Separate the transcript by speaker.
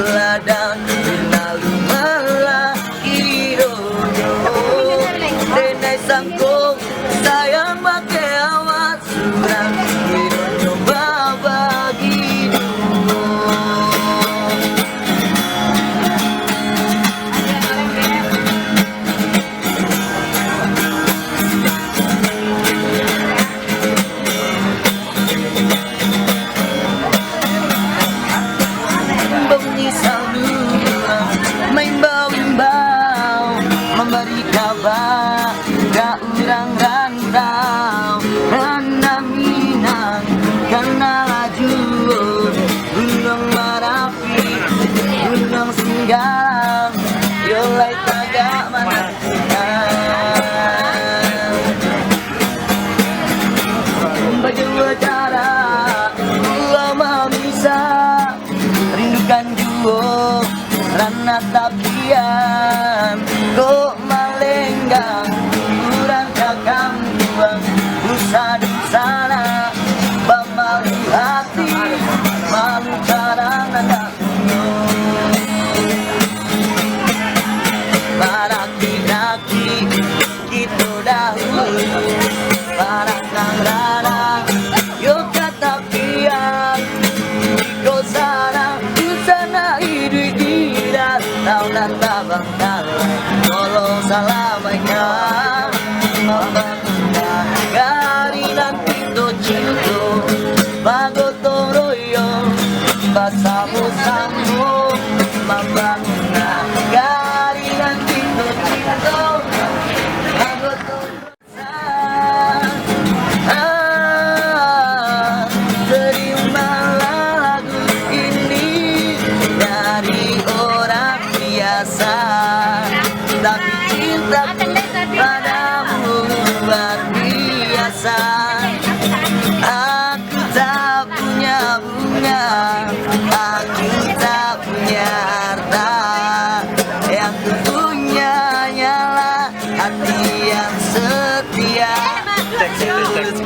Speaker 1: ladang lalu melaki dodo denai sangkong sayang pakai awat surang coba bagi memberi kabar ke urang rantau karena Minang karena laju gunung Merapi gunung Singgalang yolai tagak mana berdua cara lama bisa rindukan juo rana tapian kok malenggang kurang kakam buang usah di sana bamalu hati malu carang anak para kaki gitu dahulu para kang rana yuk kata pian kau sana usana hidup tidak tahu dan tabang tolong salamaikan membangun gari nanti to cinto bagotong royo basamu samu membangun gari nanti to cinto bagotong terimalah lagu ini dari orang biasa tapi cinta padamu luar biasa. Aku tak punya bunga, aku tak punya harta, yang ku punya hanyalah hati yang setia, tulus.